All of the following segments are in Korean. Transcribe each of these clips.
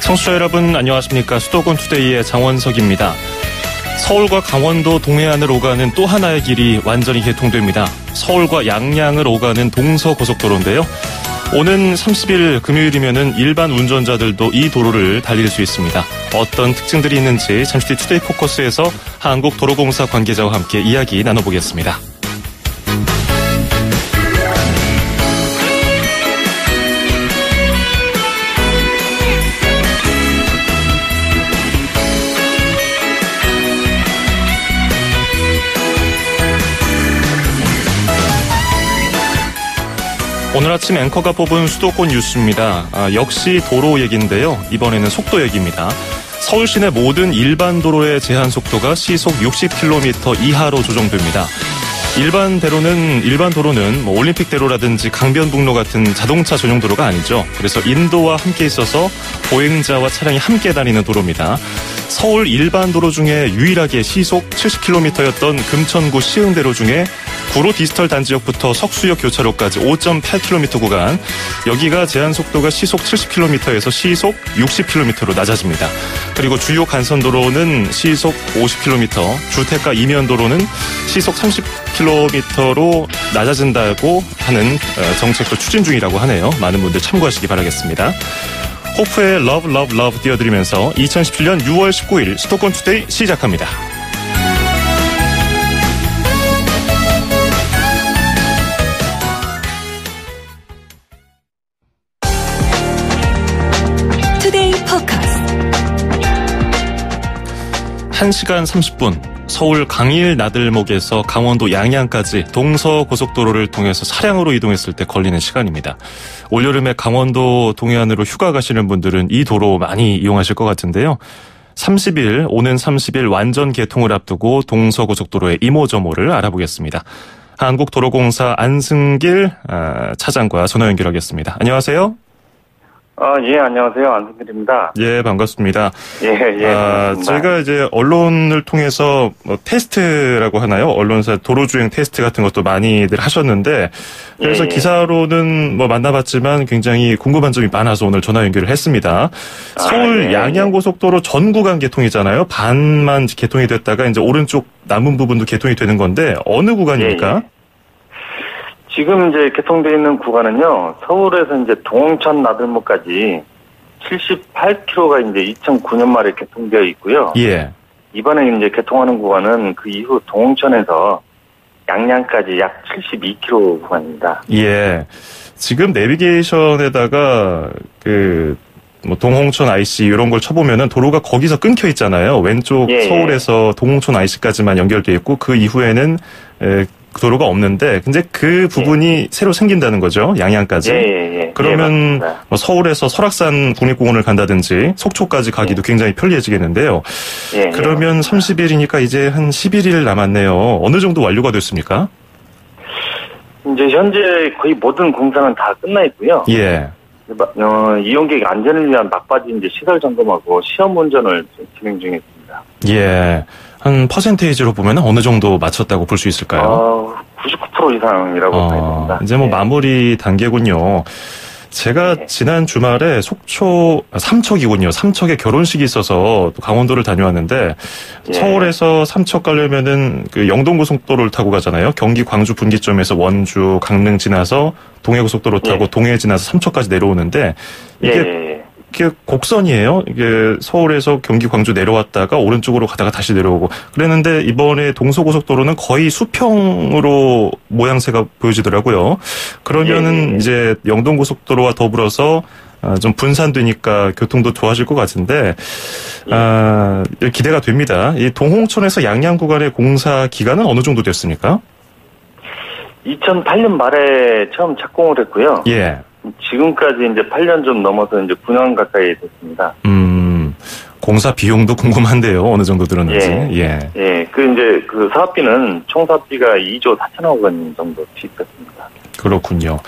청취자 여러분 안녕하십니까. 수도권 투데이의 장원석입니다. 서울과 강원도 동해안을 오가는 또 하나의 길이 완전히 개통됩니다. 서울과 양양을 오가는 동서고속도로인데요. 오는 30일 금요일이면은 일반 운전자들도 이 도로를 달릴 수 있습니다. 어떤 특징들이 있는지 잠시 뒤 투데이 포커스에서 한국도로공사 관계자와 함께 이야기 나눠보겠습니다. 오늘 아침 앵커가 뽑은 수도권 뉴스입니다. 역시 도로 얘기인데요. 이번에는 속도 얘기입니다. 서울 시내 모든 일반 도로의 제한 속도가 시속 60km 이하로 조정됩니다. 일반 도로는 올림픽대로라든지 강변북로 같은 자동차 전용 도로가 아니죠. 그래서 인도와 함께 있어서 보행자와 차량이 함께 다니는 도로입니다. 서울 일반 도로 중에 유일하게 시속 70km였던 금천구 시흥대로 중에 구로 디지털 단지역부터 석수역 교차로까지 5.8km 구간, 여기가 제한 속도가 시속 70km에서 시속 60km로 낮아집니다. 그리고 주요 간선도로는 시속 50km, 주택가 이면도로는 시속 30km로 낮아진다고 하는 정책도 추진 중이라고 하네요. 많은 분들 참고하시기 바라겠습니다. 호프의 Love Love Love 띄워드리면서 2017년 6월 19일 수도권 투데이 시작합니다. 투데이 포커스 1시간 30분 서울 강일 나들목에서 강원도 양양까지 동서고속도로를 통해서 차량으로 이동했을 때 걸리는 시간입니다. 올여름에 강원도 동해안으로 휴가 가시는 분들은 이 도로 많이 이용하실 것 같은데요. 오는 30일 완전 개통을 앞두고 동서고속도로의 이모저모를 알아보겠습니다. 한국도로공사 안승길 차장과 전화 연결하겠습니다. 안녕하세요. 예, 안녕하세요. 안승길입니다. 예, 반갑습니다. 반갑습니다. 저희가 이제 언론을 통해서 테스트라고 하나요? 언론사 도로주행 테스트 같은 것도 많이들 하셨는데, 그래서 기사로는 만나봤지만 굉장히 궁금한 점이 많아서 오늘 전화 연결을 했습니다. 서울 양양고속도로 전 구간 개통이잖아요. 반만 개통이 됐다가 이제 오른쪽 남은 부분도 개통이 되는 건데, 어느 구간입니까? 지금 이제 개통되어 있는 구간은요, 서울에서 이제 동홍천 나들목까지 78km가 이제 2009년 말에 개통되어 있고요. 예. 이번에 이제 개통하는 구간은 그 이후 동홍천에서 양양까지 약 72km 구간입니다. 예. 지금 내비게이션에다가 동홍천 IC 이런 걸 쳐보면은 도로가 거기서 끊겨 있잖아요. 왼쪽 서울에서 동홍천 IC까지만 연결되어 있고 그 이후에는 도로가 없는데, 근데 그 부분이 새로 생긴다는 거죠. 양양까지. 그러면 서울에서 설악산 국립공원을 간다든지 속초까지 가기도 굉장히 편리해지겠는데요. 그러면 30일이니까 이제 한 11일 남았네요. 어느 정도 완료가 됐습니까? 이제 현재 거의 모든 공사는 다 끝나 있고요. 예. 이용객 안전을 위한 막바지 이제 시설 점검하고 시험 운전을 진행 중에 있습니다. 예. 한 퍼센테이지로 보면 어느 정도 맞췄다고 볼 수 있을까요? 99% 이상이라고 봐야 됩니다. 이제 마무리 단계군요. 제가 지난 주말에 삼척이군요. 삼척에 결혼식이 있어서 또 강원도를 다녀왔는데, 서울에서 삼척 가려면은 그 영동고속도로를 타고 가잖아요. 경기 광주 분기점에서 원주, 강릉 지나서 동해고속도로 타고 동해 지나서 삼척까지 내려오는데, 이게 곡선이에요. 이게 서울에서 경기 광주 내려왔다가 오른쪽으로 가다가 다시 내려오고 그랬는데, 이번에 동서고속도로는 거의 수평으로 모양새가 보여지더라고요. 그러면은 이제 영동고속도로와 더불어서 좀 분산되니까 교통도 좋아질 것 같은데, 기대가 됩니다. 이 동홍천에서 양양 구간의 공사 기간은 어느 정도 됐습니까? 2008년 말에 처음 착공을 했고요. 예. 지금까지 이제 8년 좀 넘어서 이제 9년 가까이 됐습니다. 공사 비용도 궁금한데요. 어느 정도 들었는지. 그 사업비는 총 사업비가 2조 4천억 원 정도 투입됐습니다. 그렇군요.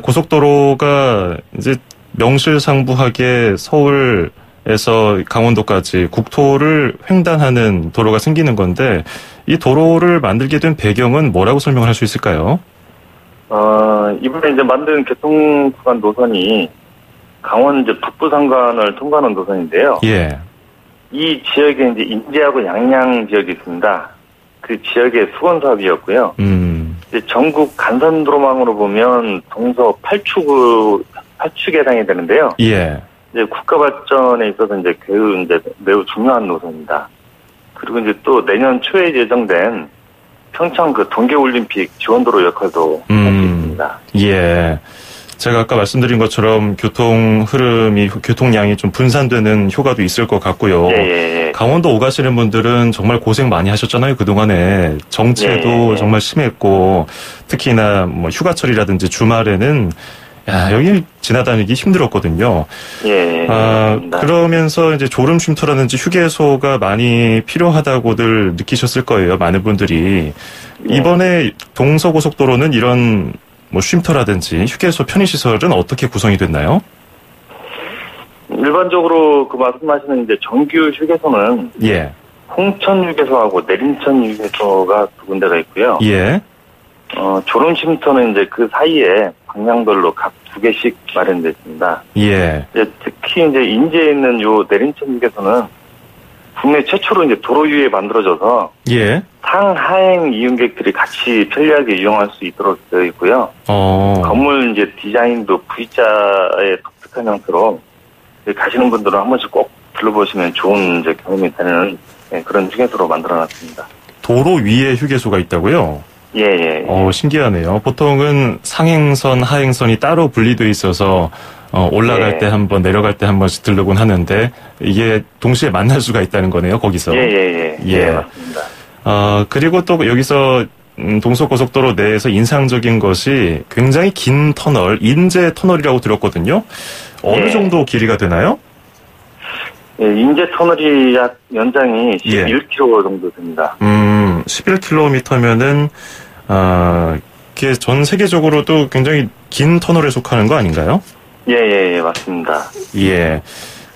고속도로가 이제 명실상부하게 서울에서 강원도까지 국토를 횡단하는 도로가 생기는 건데, 이 도로를 만들게 된 배경은 뭐라고 설명을 할 수 있을까요? 이번에 이제 만든 교통 구간 노선이 강원 이제 북부산간을 통과하는 노선인데요. 예. 이 지역에 이제 인제하고 양양 지역이 있습니다. 그 지역의 수건 사업이었고요. 이제 전국 간선도로망으로 보면 동서 8축에 해당이 되는데요. 예. 이제 국가 발전에 있어서 이제 매우 중요한 노선입니다. 그리고 이제 또 내년 초에 예정된 평창 그 동계올림픽 지원도로 역할도 할 수 있습니다. 예. 제가 아까 말씀드린 것처럼 교통량이 좀 분산되는 효과도 있을 것 같고요. 예. 강원도 오가시는 분들은 정말 고생 많이 하셨잖아요. 그동안에 정체도 정말 심했고 특히나 뭐 휴가철이라든지 주말에는 여기 지나다니기 힘들었거든요. 예. 그러면서 이제 졸음 쉼터라든지 휴게소가 많이 필요하다고들 느끼셨을 거예요. 많은 분들이. 이번에 동서고속도로는 이런 뭐 쉼터라든지 휴게소 편의시설은 어떻게 구성이 됐나요? 일반적으로 그 말씀하시는 이제 정규 휴게소는 홍천 휴게소하고 내림천 휴게소가 두 군데가 있고요. 예. 졸음 쉼터는 이제 그 사이에 방향별로 각 두 개씩 마련되어 있습니다. 예. 특히 이제 인제에 있는 요 내림천 휴게소는 국내 최초로 이제 도로 위에 만들어져서 상하행 이용객들이 같이 편리하게 이용할 수 있도록 되어 있고요. 건물 이제 디자인도 V자의 독특한 형태로 가시는 분들은 한 번씩 꼭 둘러보시면 좋은 이제 경험이 되는 그런 휴게소로 만들어놨습니다. 도로 위에 휴게소가 있다고요? 예. 신기하네요. 보통은 상행선, 하행선이 따로 분리되어 있어서 올라갈 때 한 번, 내려갈 때 한 번씩 들르곤 하는데 이게 동시에 만날 수가 있다는 거네요. 거기서. 예, 맞습니다. 그리고 또 여기서 동서고속도로 내에서 인상적인 것이 굉장히 긴 터널, 인제 터널이라고 들었거든요. 어느 정도 길이가 되나요? 인제 터널이 약 연장이 11km 정도 됩니다. 11km면은 그게 전 세계적으로도 굉장히 긴 터널에 속하는 거 아닌가요? 예, 맞습니다. 예.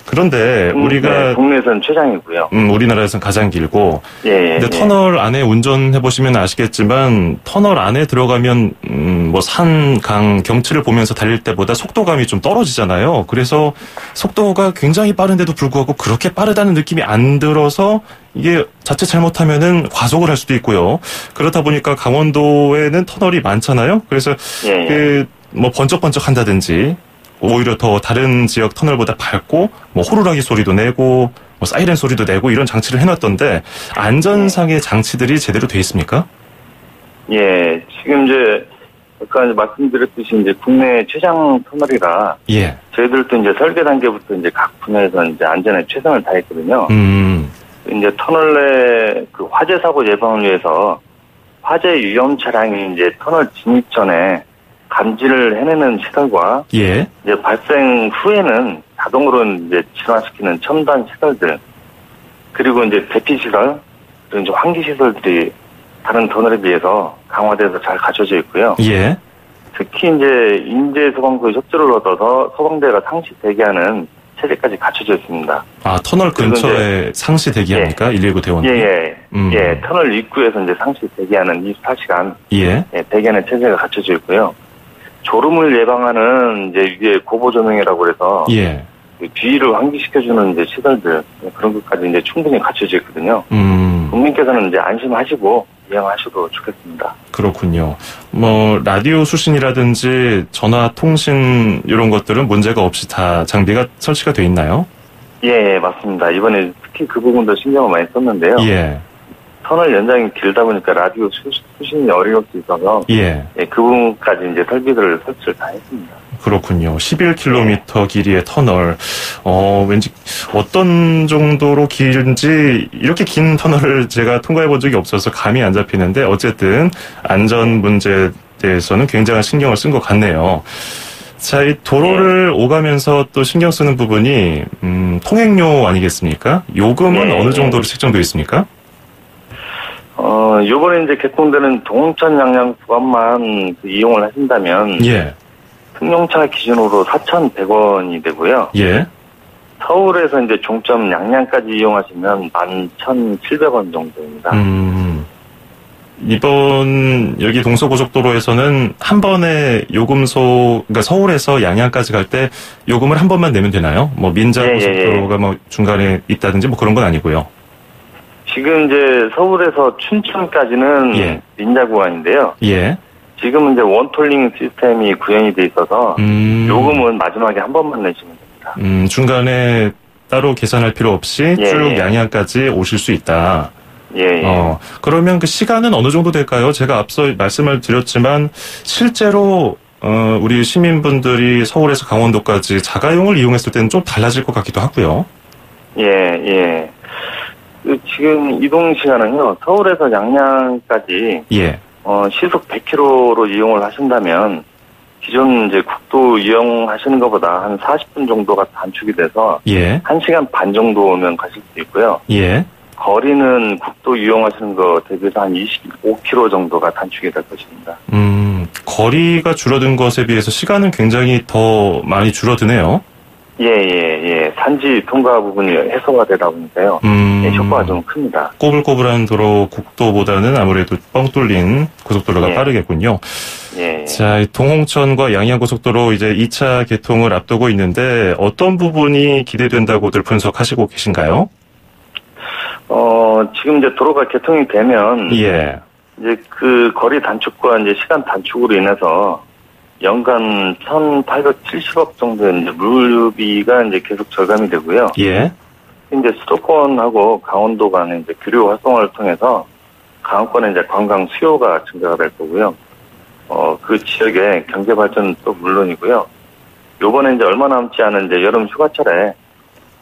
그런데 우리가 국내에서는 최장이고요. 우리나라에서는 가장 길고. 근데 예. 터널 안에 운전해 보시면 아시겠지만 터널 안에 들어가면 뭐 산, 강, 경치를 보면서 달릴 때보다 속도감이 좀 떨어지잖아요. 그래서 속도가 굉장히 빠른데도 불구하고 그렇게 빠르다는 느낌이 안 들어서 이게 자칫 잘못하면은 과속을 할 수도 있고요. 그렇다 보니까 강원도에는 터널이 많잖아요. 그래서 뭐 번쩍번쩍 한다든지 오히려 더 다른 지역 터널보다 밝고 뭐 호루라기 소리도 내고 뭐 사이렌 소리도 내고 이런 장치를 해놨던데 안전상의 장치들이 제대로 돼 있습니까? 예, 지금 이제 아까 말씀드렸듯이 이제 국내 최장 터널이라 저희들도 이제 설계 단계부터 이제 각 분야에서 이제 안전에 최선을 다했거든요. 이제 터널 내 그 화재 사고 예방을 위해서 화재 위험 차량이 이제 터널 진입 전에 감지를 해내는 시설과 이제 발생 후에는 자동으로 이제 진화시키는 첨단 시설들 그리고 이제 대피 시설 그리고 이제 환기 시설들이 다른 터널에 비해서 강화돼서 잘 갖춰져 있고요. 특히 이제 인제 소방서의 협조를 얻어서 소방대가 상시 대기하는 체제까지 갖춰져 있습니다. 터널 근처에 상시 대기합니까? 119 대원들이? 예, 터널 입구에서 이제 상시 대기하는 24시간 대기하는 체제가 갖춰져 있고요. 졸음을 예방하는 이제 위에 고보 조명이라고 해서 뒤를 환기시켜주는 이제 시설들 그런 것까지 이제 충분히 갖춰져 있거든요. 국민께서는 이제 안심하시고 이용하셔도 좋겠습니다. 그렇군요. 뭐 라디오 수신이라든지 전화 통신 이런 것들은 문제가 없이 다 장비가 설치가 돼 있나요? 예, 맞습니다. 이번에 특히 그 부분도 신경을 많이 썼는데요. 터널 연장이 길다 보니까 라디오 수신이 어려울 수 있어서 그 부분까지 이제 설비들을 설치를 다 했습니다. 그렇군요. 11km 길이의 터널. 왠지 어떤 정도로 길은지 이렇게 긴 터널을 제가 통과해 본 적이 없어서 감이 안 잡히는데 어쨌든 안전 문제에 대해서는 굉장한 신경을 쓴 것 같네요. 자, 이 도로를 오가면서 또 신경 쓰는 부분이 통행료 아니겠습니까? 요금은 어느 정도로 책정되어 있습니까? 요번에 이제 개통되는 동천 양양 구간만 이용을 하신다면 승용차 기준으로 4,100원이 되고요. 서울에서 이제 종점 양양까지 이용하시면 11,700원 정도입니다. 이번 여기 동서고속도로에서는 한 번에 그러니까 서울에서 양양까지 갈 때 요금을 한 번만 내면 되나요? 뭐 민자고속도로가 뭐 중간에 있다든지 뭐 그런 건 아니고요. 지금 이제 서울에서 춘천까지는 민자 구간인데요. 예. 지금은 이제 원톨링 시스템이 구현이 돼 있어서 요금은 마지막에 한 번만 내시면 됩니다. 중간에 따로 계산할 필요 없이 쭉 양양까지 오실 수 있다. 그러면 그 시간은 어느 정도 될까요? 제가 앞서 말씀을 드렸지만 실제로 우리 시민분들이 서울에서 강원도까지 자가용을 이용했을 때는 좀 달라질 것 같기도 하고요. 지금 이동 시간은요, 서울에서 양양까지 시속 100km로 이용을 하신다면 기존 이제 국도 이용하시는 것보다 한 40분 정도가 단축이 돼서 1시간 반 정도면 가실 수 있고요. 거리는 국도 이용하시는 거 대비해서 한 25km 정도가 단축이 될 것입니다. 거리가 줄어든 것에 비해서 시간은 굉장히 더 많이 줄어드네요. 산지 통과 부분이 해소가 되다 보니까요. 효과가 좀 큽니다. 꼬불꼬불한 도로 국도보다는 아무래도 뻥 뚫린 고속도로가 빠르겠군요. 자, 동홍천과 양양고속도로 이제 2차 개통을 앞두고 있는데 어떤 부분이 기대된다고들 분석하시고 계신가요? 지금 이제 도로가 개통이 되면 이제 그 거리 단축과 이제 시간 단축으로 인해서 연간 1,870억 정도의 이제 물류비가 이제 계속 절감이 되고요. 이제 수도권하고 강원도 간의 이제 교류 활동을 통해서 강원권의 이제 관광 수요가 증가가 될 거고요. 그 지역의 경제 발전도 물론이고요. 요번에 이제 얼마 남지 않은 이제 여름 휴가철에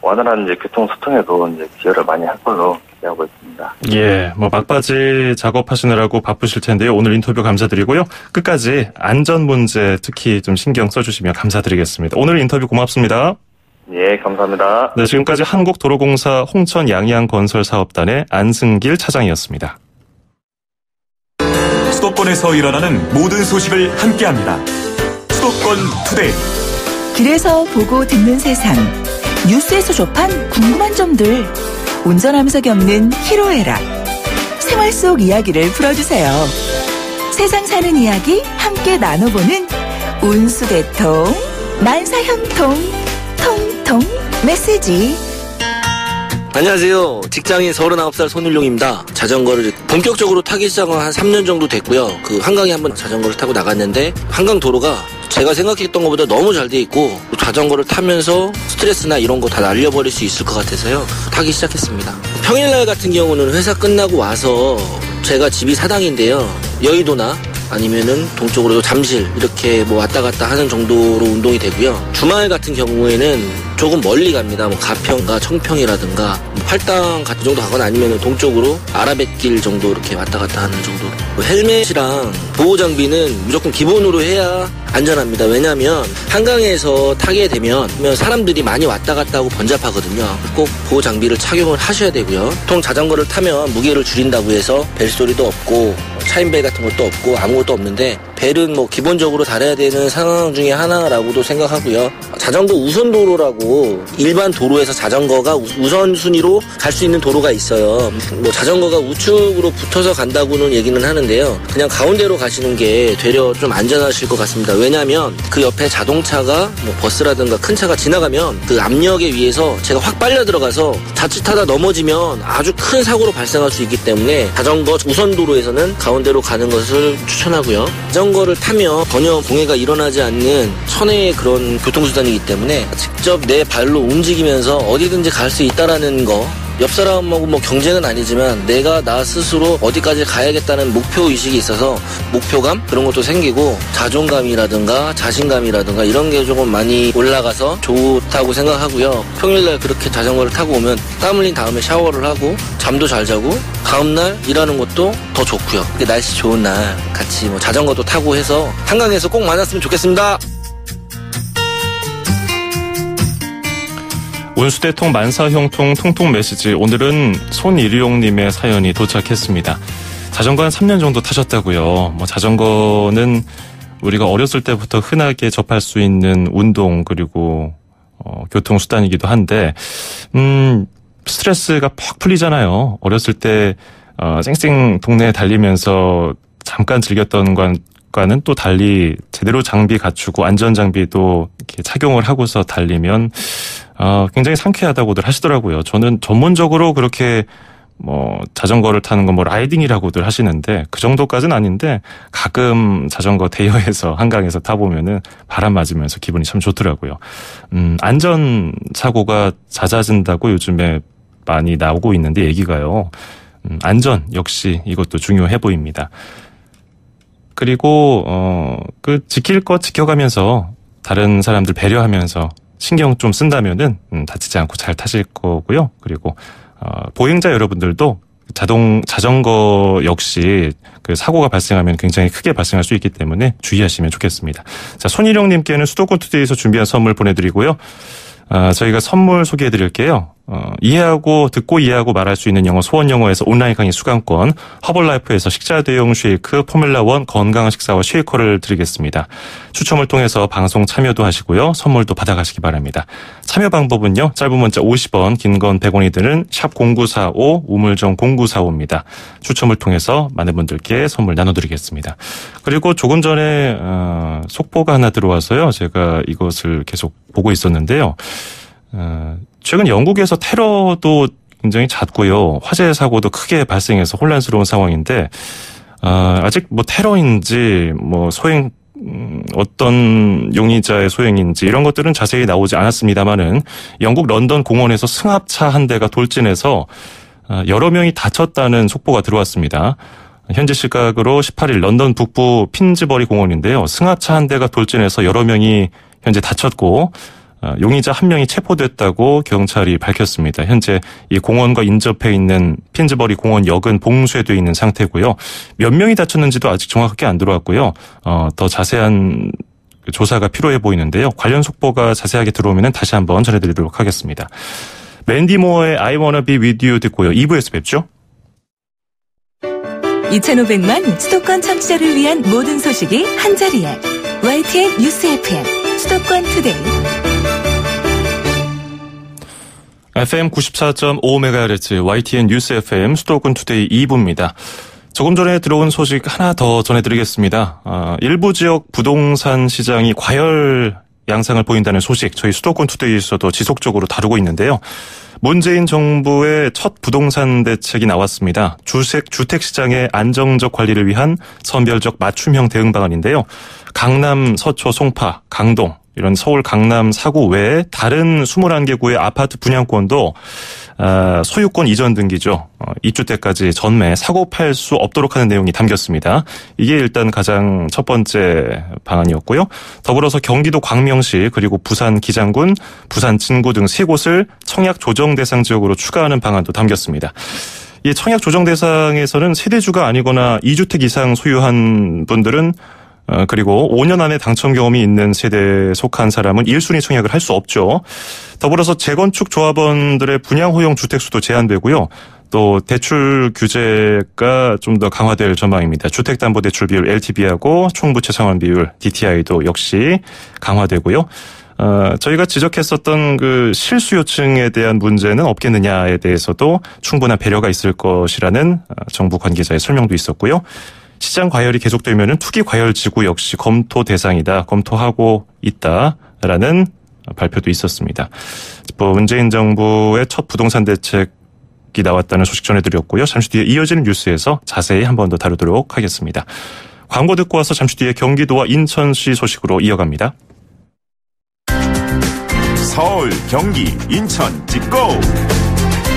원활한 이제 교통 소통에도 이제 기여를 많이 할 걸로 기대하고 있습니다. 뭐 막바지 작업하시느라고 바쁘실 텐데요. 오늘 인터뷰 감사드리고요. 끝까지 안전 문제 특히 좀 신경 써주시면 감사드리겠습니다. 오늘 인터뷰 고맙습니다. 감사합니다. 네, 지금까지 한국도로공사 홍천 양양건설사업단의 안승길 차장이었습니다. 수도권에서 일어나는 모든 소식을 함께합니다. 수도권 투데이. 길에서 보고 듣는 세상. 뉴스에서 접한 궁금한 점들. 운전하면서 겪는 희로애락. 생활 속 이야기를 풀어주세요. 세상 사는 이야기 함께 나눠보는 운수대통 만사형통 통통 메시지. 안녕하세요. 직장인 39살 손일용입니다. 자전거를 본격적으로 타기 시작한 한 3년 정도 됐고요. 그 한강에 한번 자전거를 타고 나갔는데 한강 도로가 제가 생각했던 것보다 너무 잘 돼 있고 자전거를 타면서 스트레스나 이런 거 다 날려버릴 수 있을 것 같아서요. 타기 시작했습니다. 평일날 같은 경우는 회사 끝나고 와서 제가 집이 사당인데요. 여의도나 아니면은 동쪽으로 잠실 이렇게 뭐 왔다 갔다 하는 정도로 운동이 되고요. 주말 같은 경우에는 조금 멀리 갑니다. 뭐 가평과 청평이라든가 뭐 팔당 같은 정도 가거나 아니면은 동쪽으로 아라뱃길 정도 이렇게 왔다 갔다 하는 정도로. 뭐 헬멧이랑 보호 장비는 무조건 기본으로 해야 안전합니다. 왜냐하면 한강에서 타게 되면 사람들이 많이 왔다 갔다 하고 번잡하거든요. 꼭 보호 장비를 착용을 하셔야 되고요. 보통 자전거를 타면 무게를 줄인다고 해서 벨소리도 없고 차인벨 같은 것도 없고 아무것도 없는데 벨은 뭐 기본적으로 달아야 되는 상황 중에 하나라고도 생각하고요. 자전거 우선도로라고 일반 도로에서 자전거가 우선순위로 갈 수 있는 도로가 있어요. 뭐 자전거가 우측으로 붙어서 간다고는 얘기는 하는데요. 그냥 가운데로 가시는 게 되려 좀 안전하실 것 같습니다. 왜냐하면 그 옆에 자동차가 뭐 버스라든가 큰 차가 지나가면 그 압력에 의해서 제가 확 빨려 들어가서 자칫하다 넘어지면 아주 큰 사고로 발생할 수 있기 때문에 자전거 우선도로에서는 가운데로 가는 것을 추천하고요. 자전거를 타면 전혀 공해가 일어나지 않는 천혜의 그런 교통수단이기 때문에 직접 내 발로 움직이면서 어디든지 갈 수 있다라는 거, 옆 사람하고 뭐 경쟁은 아니지만 내가 나 스스로 어디까지 가야겠다는 목표의식이 있어서 목표감? 그런 것도 생기고 자존감이라든가 자신감이라든가 이런 게 조금 많이 올라가서 좋다고 생각하고요. 평일날 그렇게 자전거를 타고 오면 땀 흘린 다음에 샤워를 하고 잠도 잘 자고 다음날 일하는 것도 더 좋고요. 날씨 좋은 날 같이 뭐 자전거도 타고 해서 한강에서 꼭 만났으면 좋겠습니다. 운수대통 만사형통 통통 메시지. 오늘은 손일용님의 사연이 도착했습니다. 자전거 한 3년 정도 타셨다고요. 뭐 자전거는 우리가 어렸을 때부터 흔하게 접할 수 있는 운동 그리고 교통수단이기도 한데 스트레스가 팍 풀리잖아요. 어렸을 때 쌩쌩 동네에 달리면서 잠깐 즐겼던 것과는 또 달리 제대로 장비 갖추고 안전장비도 이렇게 착용을 하고서 달리면 굉장히 상쾌하다고들 하시더라고요. 저는 전문적으로 그렇게 자전거를 타는 건 라이딩이라고들 하시는데 그 정도까지는 아닌데 가끔 자전거 대여해서 한강에서 타보면은 바람 맞으면서 기분이 참 좋더라고요. 안전사고가 잦아진다고 요즘에 많이 나오고 있는데 얘기가요. 안전 역시 이것도 중요해 보입니다. 그리고 지킬 것 지켜가면서 다른 사람들 배려하면서 신경 좀 쓴다면은 다치지 않고 잘 타실 거고요. 그리고 보행자 여러분들도 자전거 역시 그 사고가 발생하면 굉장히 크게 발생할 수 있기 때문에 주의하시면 좋겠습니다. 자, 손일영님께는 수도권 투데이에서 준비한 선물 보내드리고요. 저희가 선물 소개해드릴게요. 듣고 이해하고 말할 수 있는 영어 소원 영어에서 온라인 강의 수강권, 허벌라이프에서 식자 대용 쉐이크, 포뮬라1 건강한 식사와 쉐이커를 드리겠습니다. 추첨을 통해서 방송 참여도 하시고요. 선물도 받아가시기 바랍니다. 참여 방법은요. 짧은 문자 50원, 긴 건 100원이 드는 샵 0945, 우물정 0945입니다. 추첨을 통해서 많은 분들께 선물 나눠드리겠습니다. 그리고 조금 전에 속보가 하나 들어와서요. 제가 이것을 계속 보고 있었는데요. 최근 영국에서 테러도 굉장히 잦고요. 화재 사고도 크게 발생해서 혼란스러운 상황인데 아직 테러인지 어떤 용의자의 소행인지 이런 것들은 자세히 나오지 않았습니다만은 영국 런던 공원에서 승합차 한 대가 돌진해서 여러 명이 다쳤다는 속보가 들어왔습니다. 현재 시각으로 18일 런던 북부 핀즈버리 공원인데요. 승합차 한 대가 돌진해서 여러 명이 현재 다쳤고 용의자 한 명이 체포됐다고 경찰이 밝혔습니다. 현재 이 공원과 인접해 있는 핀즈버리 공원역은 봉쇄되어 있는 상태고요. 몇 명이 다쳤는지도 아직 정확하게 안 들어왔고요. 더 자세한 조사가 필요해 보이는데요. 관련 속보가 자세하게 들어오면 다시 한번 전해드리도록 하겠습니다. 맨디 모어의 I Wanna Be With You 듣고요. 2부에서 뵙죠. 2,500만 수도권 청취자를 위한 모든 소식이 한자리에 YTN 뉴스 FM 수도권 투데이 FM 94.5MHz YTN 뉴스 FM 수도권 투데이 2부입니다. 조금 전에 들어온 소식 하나 더 전해드리겠습니다. 일부 지역 부동산 시장이 과열 양상을 보인다는 소식 저희 수도권 투데이에서도 지속적으로 다루고 있는데요. 문재인 정부의 첫 부동산 대책이 나왔습니다. 주택시장의 안정적 관리를 위한 선별적 맞춤형 대응 방안인데요. 강남, 서초, 송파, 강동 이런 서울 강남 4구 외에 다른 21개 구의 아파트 분양권도 소유권 이전 등기죠. 입주때까지 전매 사고 팔 수 없도록 하는 내용이 담겼습니다. 이게 일단 가장 첫 번째 방안이었고요. 더불어서 경기도 광명시 그리고 부산 기장군, 부산 진구 등 3곳을 청약 조정 대상 지역으로 추가하는 방안도 담겼습니다. 이 청약 조정 대상에서는 세대주가 아니거나 2주택 이상 소유한 분들은 그리고 5년 안에 당첨 경험이 있는 세대에 속한 사람은 1순위 청약을 할 수 없죠. 더불어서 재건축 조합원들의 분양 허용 주택수도 제한되고요. 또 대출 규제가 좀 더 강화될 전망입니다. 주택담보대출 비율 LTV하고 총부채 상환 비율 DTI도 역시 강화되고요. 저희가 지적했었던 그 실수요층에 대한 문제는 없겠느냐에 대해서도 충분한 배려가 있을 것이라는 정부 관계자의 설명도 있었고요. 시장 과열이 계속되면은 투기 과열 지구 역시 검토 대상이다. 검토하고 있다라는 발표도 있었습니다. 문재인 정부의 첫 부동산 대책이 나왔다는 소식 전해드렸고요. 잠시 뒤에 이어지는 뉴스에서 자세히 한 번 더 다루도록 하겠습니다. 광고 듣고 와서 잠시 뒤에 경기도와 인천시 소식으로 이어갑니다. 서울, 경기, 인천 찍고!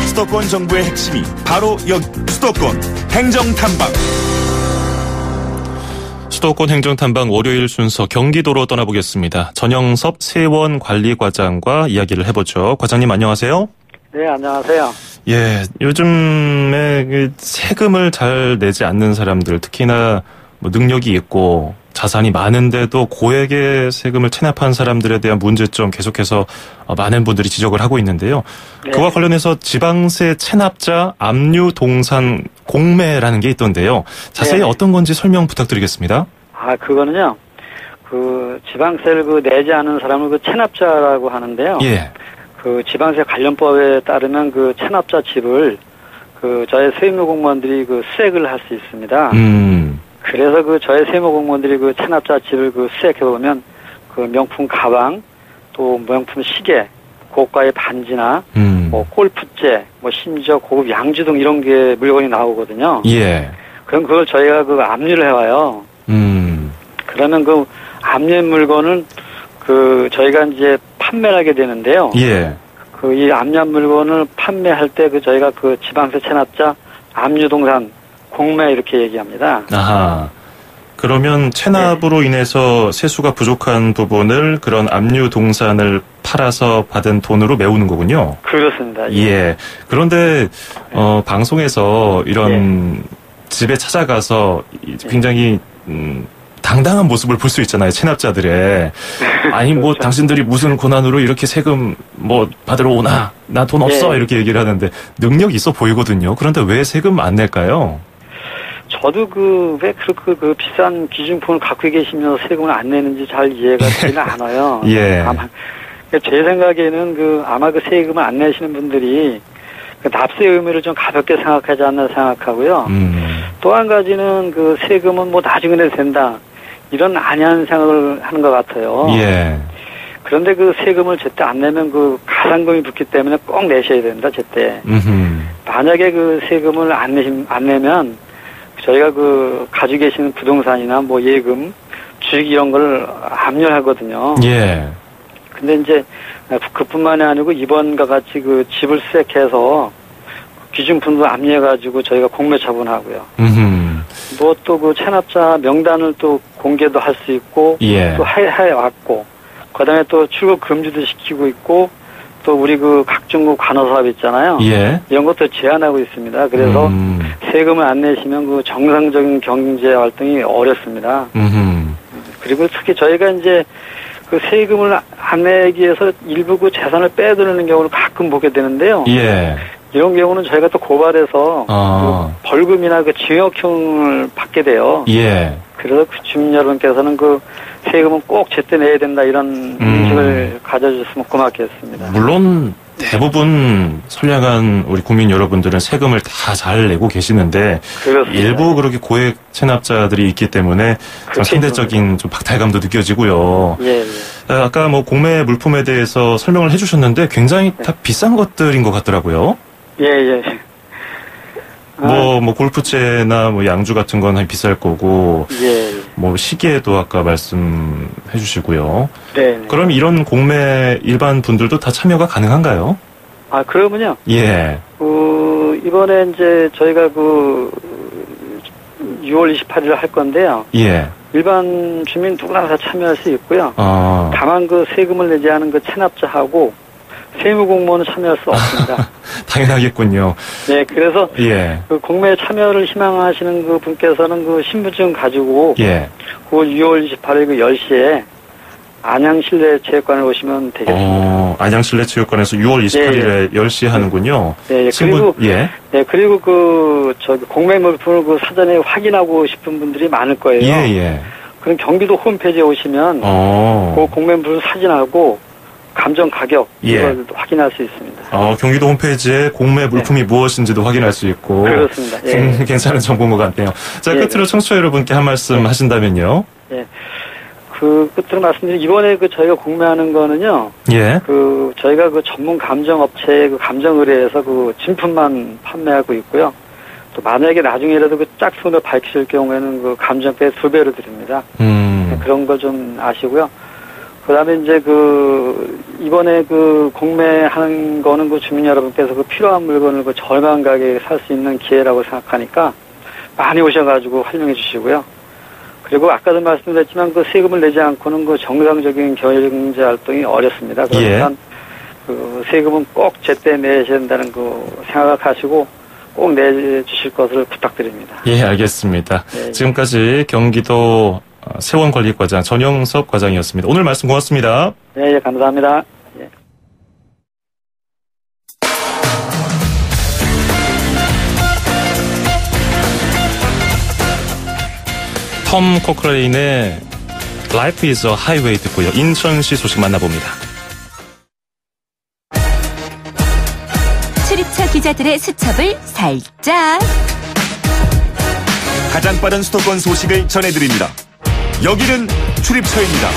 수도권 정부의 핵심이 바로 여기 수도권 행정탐방. 수도권 행정탐방 월요일 순서 경기도로 떠나보겠습니다. 전영섭 세원관리과장과 이야기를 해보죠. 과장님 안녕하세요. 네, 안녕하세요. 예, 요즘에 세금을 잘 내지 않는 사람들, 특히나 능력이 있고 자산이 많은데도 고액의 세금을 체납한 사람들에 대한 문제점 계속해서 많은 분들이 지적을 하고 있는데요. 네. 그와 관련해서 지방세 체납자 압류 동산 공매라는 게 있던데요. 자세히 네. 어떤 건지 설명 부탁드리겠습니다. 그거는요. 지방세를 내지 않은 사람을 체납자라고 하는데요. 예. 지방세 관련법에 따르면 체납자 집을 저희 세무 공무원들이 수액을 할 수 있습니다. 그래서 저희 세무 공무원들이 체납자 집을 수액해 보면 명품 가방, 또 명품 시계, 고가의 반지나 골프채, 심지어 고급 양주 등 이런 게 물건이 나오거든요. 예. 그럼 그걸 저희가 압류를 해와요. 그러면 압류 물건은 저희가 이제 판매를 하게 되는데요. 예. 이 압류한 물건을 판매할 때 저희가 지방세 체납자 압류동산 공매 이렇게 얘기합니다. 아하. 그러면 체납으로 인해서 세수가 부족한 부분을 그런 압류동산을 팔아서 받은 돈으로 메우는 거군요. 그렇습니다. 예. 그런데 방송에서 이런 집에 찾아가서 굉장히 당당한 모습을 볼 수 있잖아요, 체납자들의. 아니, 그렇죠. 당신들이 무슨 고난으로 이렇게 세금 받으러 오나? 나 돈 없어. 이렇게 얘기를 하는데, 능력이 있어 보이거든요. 그런데 왜 세금 안 낼까요? 저도 왜 그렇게 비싼 기준품을 갖고 계시면서 세금을 안 내는지 잘 이해가 되지는 않아요. 예. 아마, 제 생각에는 아마 세금을 안 내시는 분들이 납세 의무를 좀 가볍게 생각하지 않나 생각하고요. 또 한 가지는 세금은 나중에 내도 된다. 이런 안이한 생각을 하는 것 같아요. 예. 그런데 세금을 제때 안 내면 가산금이 붙기 때문에 꼭 내셔야 된다, 제때. 만약에 세금을 안 내면 저희가 가지고 계시는 부동산이나 예금, 주식 이런 걸 압류하거든요. 예. 근데 이제 그뿐만이 아니고 이번과 같이 집을 수색해서 기준품도 압류해가지고 저희가 공매 처분하고요. 또 체납자 명단을 또 공개도 할 수 있고, 예. 또 해왔고, 그 다음에 또 출국 금지도 시키고 있고, 또 우리 각종 관어사업 있잖아요. 예. 이런 것도 제한하고 있습니다. 그래서 세금을 안 내시면 정상적인 경제 활동이 어렵습니다. 그리고 특히 저희가 이제 세금을 안 내기 위해서 일부 재산을 빼드는 경우를 가끔 보게 되는데요. 예. 이런 경우는 저희가 또 고발해서 벌금이나 징역형을 받게 돼요. 예. 그래서 주민 여러분께서는 세금은 꼭 제때 내야 된다 이런 인식을 가져주셨으면 고맙겠습니다. 물론 대부분 선량한 우리 국민 여러분들은 세금을 다 잘 내고 계시는데 그렇습니다. 일부 그렇게 고액 체납자들이 있기 때문에 좀 상대적인 좀 박탈감도 느껴지고요. 예. 아까 공매 물품에 대해서 설명을 해주셨는데 굉장히 다 비싼 것들인 것 같더라고요. 예. 골프채나 양주 같은 건 비쌀 거고, 예. 시계도 아까 말씀해 주시고요. 네. 그럼 이런 공매 일반 분들도 다 참여가 가능한가요? 그러면요. 예. 이번에 이제 저희가 6월 28일에 할 건데요. 예. 일반 주민 누구나 다 참여할 수 있고요. 다만 세금을 내지 않은 체납자하고 세무공무원은 참여할 수 없습니다. 당연하겠군요. 네, 그래서 예. 공매에 참여를 희망하시는 분께서는 신분증 가지고 예. 6월 28일 10시에 안양실내체육관에 오시면 되겠습니다. 안양실내체육관에서 6월 28일에 10시에 하는군요. 네, 그리고 공매 물품을 사전에 확인하고 싶은 분들이 많을 거예요. 예. 그럼 경기도 홈페이지에 오시면 공매 물품 사진하고 감정 가격 이걸 확인할 수 있습니다. 경기도 홈페이지에 공매 물품이 무엇인지도 확인할 수 있고. 그렇습니다. 예. 괜찮은 정보인 것 같네요. 자, 끝으로 청취자 여러분께 한 말씀 하신다면요. 예. 끝으로 말씀드리면 이번에 저희가 공매하는 거는요. 예. 저희가 전문 감정 업체에 감정 의뢰해서 진품만 판매하고 있고요. 또 만약에 나중에라도 짝퉁을 밝히실 경우에는 감정가에 2배로 드립니다. 그런 거 좀 아시고요. 그다음에 이제 이번에 공매하는 거는 주민 여러분께서 필요한 물건을 저렴한 가격에 살 수 있는 기회라고 생각하니까 많이 오셔가지고 활용해 주시고요. 그리고 아까도 말씀드렸지만 세금을 내지 않고는 정상적인 경제 활동이 어렵습니다. 그러니까 세금은 꼭 제때 내셔야 된다는 생각을 하시고 꼭 내주실 것을 부탁드립니다. 예, 알겠습니다. 네. 지금까지 경기도 세원관리과장 전영섭 과장이었습니다. 오늘 말씀 고맙습니다. 네, 감사합니다. 예. 톰 코크레인의 Life is a Highway 듣고요. 인천시 소식 만나봅니다. 출입차 기자들의 수첩을 살짝. 가장 빠른 수도권 소식을 전해드립니다. 여기는 출입처입니다.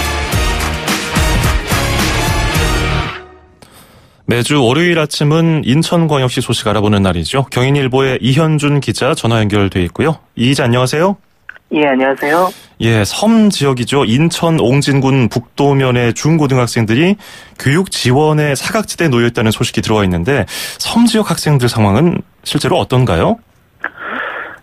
매주 월요일 아침은 인천광역시 소식 알아보는 날이죠. 경인일보의 이현준 기자 전화 연결돼 있고요. 이 기자 안녕하세요. 예, 안녕하세요. 예, 섬 지역이죠. 인천 옹진군 북도면의 중고등학생들이 교육 지원에 사각지대에 놓여 있다는 소식이 들어와 있는데 섬 지역 학생들 상황은 실제로 어떤가요?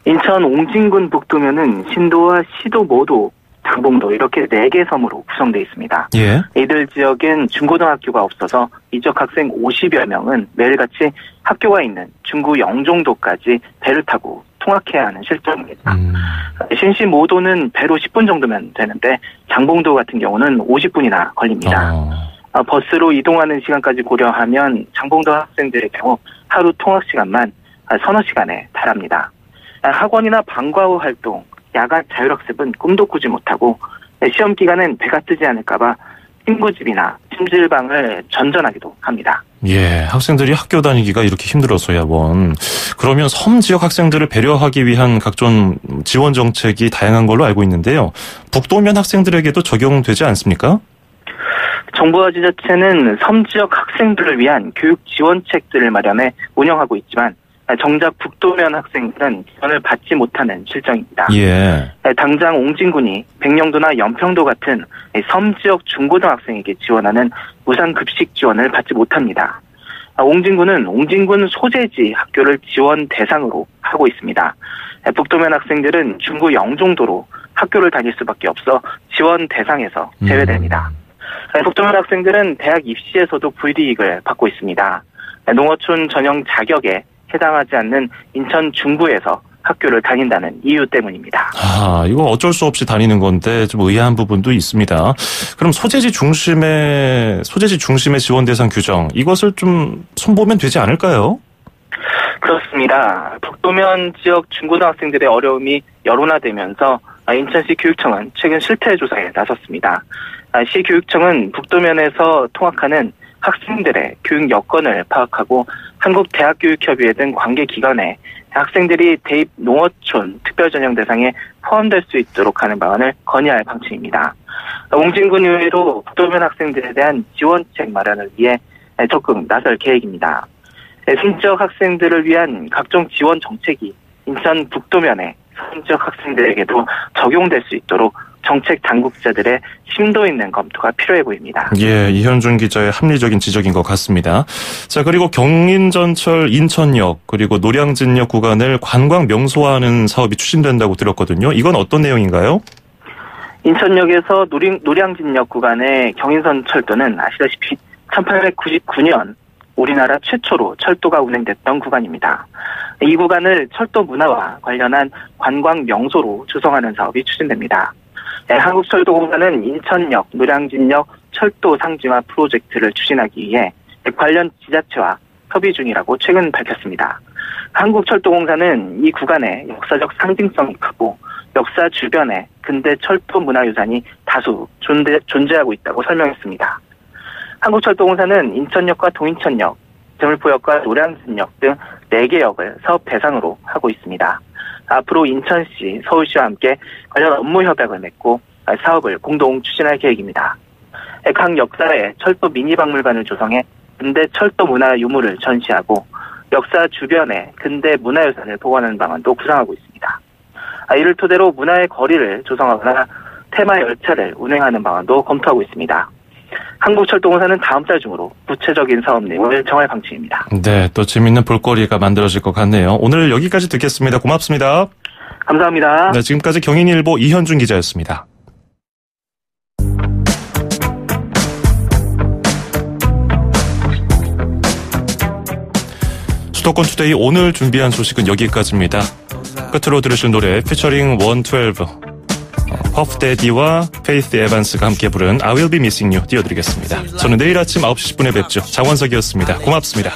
인천 옹진군 북도면은 신도와 시도 모두 장봉도 이렇게 4개 섬으로 구성되어 있습니다. 예. 이들 지역엔 중고등학교가 없어서 이적 학생 50여 명은 매일같이 학교가 있는 중구 영종도까지 배를 타고 통학해야 하는 실정입니다. 신시 모도는 배로 10분 정도면 되는데 장봉도 같은 경우는 50분이나 걸립니다. 버스로 이동하는 시간까지 고려하면 장봉도 학생들의 경우 하루 통학 시간만 서너 시간에 달합니다. 학원이나 방과 후 활동, 야간 자율학습은 꿈도 꾸지 못하고 시험 기간엔 배가 뜨지 않을까봐 친구집이나 찜질방을 전전하기도 합니다. 예, 학생들이 학교 다니기가 이렇게 힘들어서야 원. 그러면 섬 지역 학생들을 배려하기 위한 각종 지원 정책이 다양한 걸로 알고 있는데요. 북도면 학생들에게도 적용되지 않습니까? 정부와 지자체는 섬 지역 학생들을 위한 교육 지원책들을 마련해 운영하고 있지만 정작 북도면 학생들은 지원을 받지 못하는 실정입니다. 예. 당장 옹진군이 백령도나 연평도 같은 섬 지역 중고등학생에게 지원하는 무상급식 지원을 받지 못합니다. 옹진군은 옹진군 소재지 학교를 지원 대상으로 하고 있습니다. 북도면 학생들은 중구 영종도로 학교를 다닐 수밖에 없어 지원 대상에서 제외됩니다. 북도면 학생들은 대학 입시에서도 불이익을 받고 있습니다. 농어촌 전형 자격에 해당하지 않는 인천 중구에서 학교를 다닌다는 이유 때문입니다. 이거 어쩔 수 없이 다니는 건데 좀 의아한 부분도 있습니다. 그럼 소재지 중심의 지원 대상 규정, 이것을 좀 손보면 되지 않을까요? 그렇습니다. 북도면 지역 중고등학생들의 어려움이 여론화되면서 인천시 교육청은 최근 실태조사에 나섰습니다. 시 교육청은 북도면에서 통학하는 학생들의 교육 여건을 파악하고 한국대학교육협의회 등 관계기관에 학생들이 대입 농어촌 특별전형 대상에 포함될 수 있도록 하는 방안을 건의할 방침입니다. 옹진군 의회로 북도면 학생들에 대한 지원책 마련을 위해 적극 나설 계획입니다. 섬지역 학생들을 위한 각종 지원 정책이 인천 북도면의 섬지역 학생들에게도 적용될 수 있도록 정책 당국자들의 심도 있는 검토가 필요해 보입니다. 예, 이현준 기자의 합리적인 지적인 것 같습니다. 자, 그리고 경인전철 인천역 그리고 노량진역 구간을 관광 명소화하는 사업이 추진된다고 들었거든요. 이건 어떤 내용인가요? 인천역에서 노량진역 구간의 경인선철도는 아시다시피 1899년 우리나라 최초로 철도가 운행됐던 구간입니다. 이 구간을 철도 문화와 관련한 관광 명소로 조성하는 사업이 추진됩니다. 한국철도공사는 인천역, 노량진역 철도 상징화 프로젝트를 추진하기 위해 관련 지자체와 협의 중이라고 최근 밝혔습니다. 한국철도공사는 이 구간의 역사적 상징성이 크고 역사 주변에 근대 철도 문화유산이 다수 존재하고 있다고 설명했습니다. 한국철도공사는 인천역과 동인천역, 대물포역과 노량진역 등 4개 역을 사업 대상으로 하고 있습니다. 앞으로 인천시, 서울시와 함께 관련 업무 협약을 맺고 사업을 공동 추진할 계획입니다. 각 역사에 철도 미니박물관을 조성해 근대 철도 문화 유물을 전시하고 역사 주변에 근대 문화유산을 보관하는 방안도 구상하고 있습니다. 이를 토대로 문화의 거리를 조성하거나 테마 열차를 운행하는 방안도 검토하고 있습니다. 한국철도공사는 다음 달 중으로 구체적인 사업 내용을 정할 방침입니다. 네, 또 재밌는 볼거리가 만들어질 것 같네요. 오늘 여기까지 듣겠습니다. 고맙습니다. 감사합니다. 네, 지금까지 경인일보 이현준 기자였습니다. 수도권 투데이 오늘 준비한 소식은 여기까지입니다. 끝으로 들으실 노래 피처링 112 퍼프 데디와 페이스 에반스가 함께 부른 I Will Be Missing You 띄워드리겠습니다. 저는 내일 아침 9시 10분에 뵙죠. 장원석이었습니다. 고맙습니다.